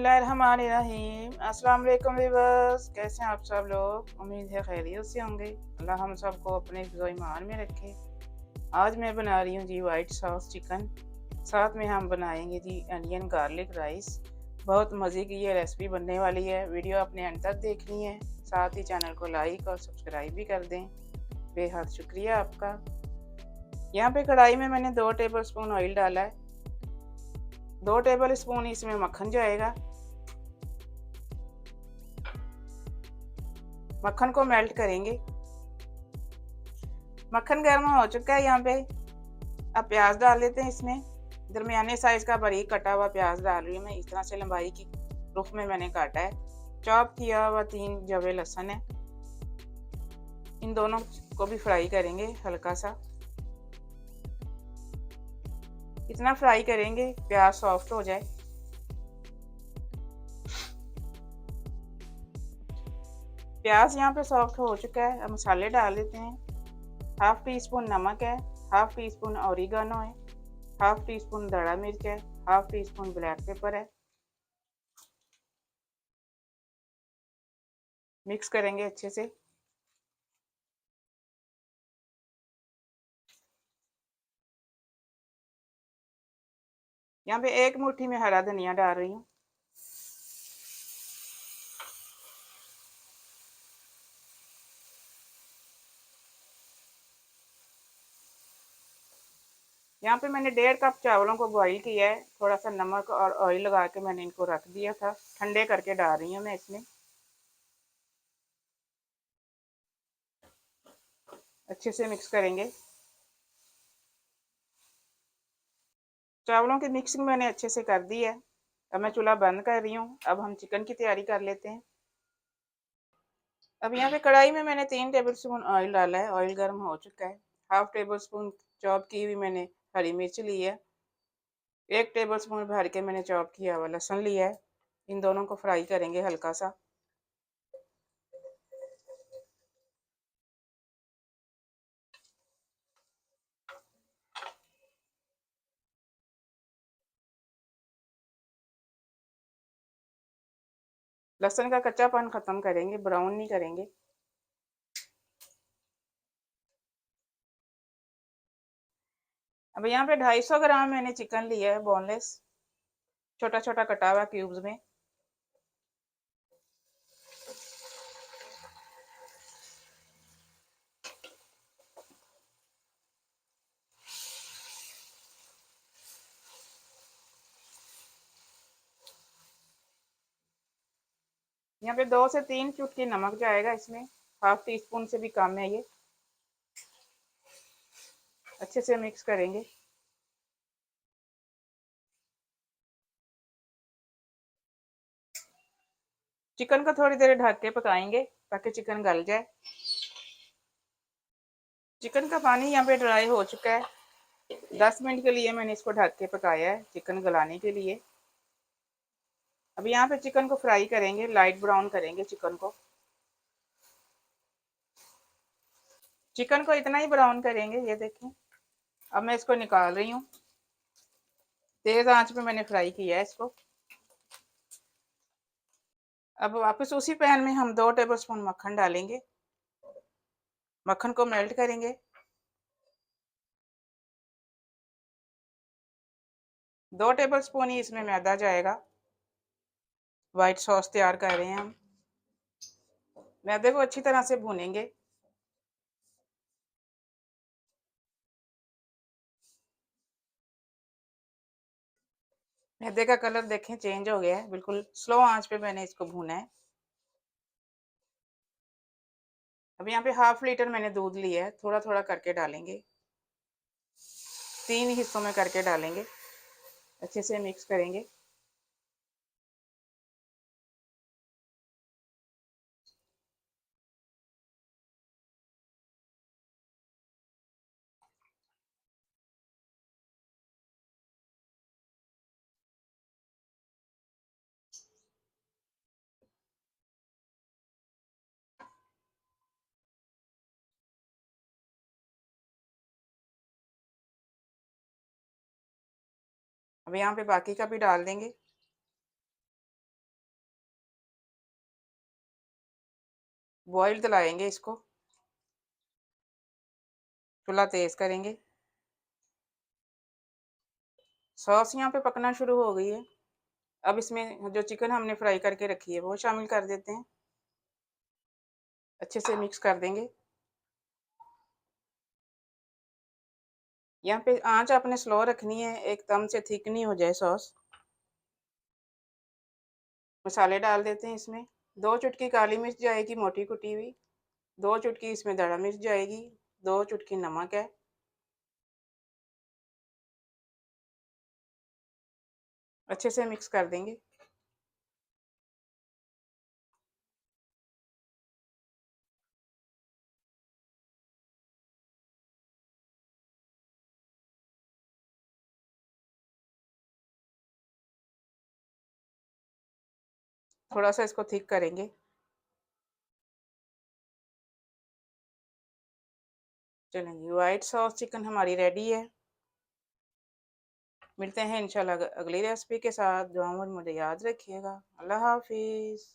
बिस्मिल्लाहिर्रहमानिर्रहीम। अस्सलाम वालेकुम व्यूअर्स, कैसे हैं आप सब लोग? उम्मीद है खैरियत से होंगे। अल्लाह हम सबको अपने हिफ्ज़ ईमान में रखे। आज मैं बना रही हूँ जी वाइट सॉस चिकन। साथ में हम बनाएंगे जी अनियन गार्लिक राइस। बहुत मज़े की ये रेसिपी बनने वाली है। वीडियो अपने अंत तक देखनी है। साथ ही चैनल को लाइक और सब्सक्राइब भी कर दें। बेहद शुक्रिया आपका। यहाँ पे कढ़ाई में मैंने 2 टेबल स्पून ऑयल डाला है। 2 टेबल स्पून इसमें मक्खन जाएगा। मक्खन को मेल्ट करेंगे। मक्खन गर्म हो चुका है। यहाँ पे अब प्याज डाल लेते हैं। इसमें दरमियाने साइज का बारीक कटा हुआ प्याज डाल रही हूँ मैं। इस तरह से लंबाई की रुख में मैंने काटा है। चॉप किया हुआ 3 जवे लहसुन है। इन दोनों को भी फ्राई करेंगे हल्का सा। इतना फ्राई करेंगे प्याज सॉफ्ट हो जाए। प्याज यहाँ पे सॉफ्ट हो चुका है। अब मसाले डाल देते हैं। हाफ टी स्पून नमक है, हाफ टी स्पून ऑरिगेनो है, हाफ टी स्पून दड़ा मिर्च है, half tea spoon black pepper है। मिक्स करेंगे अच्छे से। यहाँ पे 1 मुट्ठी में हरा धनिया डाल रही हूँ। यहाँ पे मैंने 1.5 कप चावलों को बॉईल किया है। थोड़ा सा नमक और ऑयल लगा के मैंने इनको रख दिया था। ठंडे करके डाल रही हूँ मैं इसमें। अच्छे से मिक्स करेंगे। चावलों की मिक्सिंग मैंने अच्छे से कर दी है। अब मैं चूल्हा बंद कर रही हूँ। अब हम चिकन की तैयारी कर लेते हैं। अब यहाँ पे कढ़ाई में मैंने 3 टेबल स्पून ऑयल डाला है। ऑयल गर्म हो चुका है। हाफ टेबल स्पून चॉप की हुई मैंने हरी मिर्च ली है। 1 टेबल स्पून भर के मैंने चॉप किया हुआ लहसुन लिया है। इन दोनों को फ्राई करेंगे हल्का सा। लहसुन का कच्चापन खत्म करेंगे, ब्राउन नहीं करेंगे। अब यहाँ पे 250 ग्राम मैंने चिकन लिया है बोनलेस, छोटा छोटा कटा हुआ क्यूब्स में। यहाँ पे 2 से 3 चुटकी नमक जाएगा इसमें। हाफ टी स्पून से भी कम है ये। अच्छे से मिक्स करेंगे। चिकन को थोड़ी देर ढक के पकाएंगे ताकि चिकन गल जाए। चिकन का पानी यहाँ पे ड्राई हो चुका है। 10 मिनट के लिए मैंने इसको ढक के पकाया है चिकन गलाने के लिए। अब यहाँ पे चिकन को फ्राई करेंगे, लाइट ब्राउन करेंगे चिकन को। चिकन को इतना ही ब्राउन करेंगे। ये देखें। अब मैं इसको निकाल रही हूँ। तेज आंच पे मैंने फ्राई किया है इसको। अब वापस उसी पैन में हम 2 टेबल स्पून मक्खन डालेंगे। मक्खन को मेल्ट करेंगे। 2 टेबल स्पून ही इसमें मैदा जाएगा। वाइट सॉस तैयार कर रहे हैं हम। मैदे को अच्छी तरह से भूनेंगे। मैदे का कलर देखें चेंज हो गया है। बिल्कुल स्लो आंच पे मैंने इसको भूना है। अब यहाँ पे हाफ लीटर मैंने दूध लिया है। थोड़ा थोड़ा करके डालेंगे। 3 हिस्सों में करके डालेंगे। अच्छे से मिक्स करेंगे। अब यहाँ पे बाकी का भी डाल देंगे। बॉईल दिलाएंगे इसको, चूल्हा तेज़ करेंगे। सॉस यहाँ पे पकना शुरू हो गई है। अब इसमें जो चिकन हमने फ्राई करके रखी है वो शामिल कर देते हैं। अच्छे से मिक्स कर देंगे। यहाँ पे आंच आपने स्लो रखनी है, एकदम से थिक नहीं हो जाए सॉस। मसाले डाल देते हैं इसमें। 2 चुटकी काली मिर्च जाएगी मोटी कुटी हुई, 2 चुटकी इसमें दड़ा मिर्च जाएगी, 2 चुटकी नमक है। अच्छे से मिक्स कर देंगे। थोड़ा सा इसको थिक करेंगे। चलेंगे, वाइट सॉस चिकन हमारी रेडी है। मिलते हैं इंशाल्लाह अगली रेसिपी के साथ। दुआ में मुझे याद रखिएगा। अल्लाह हाफिज़।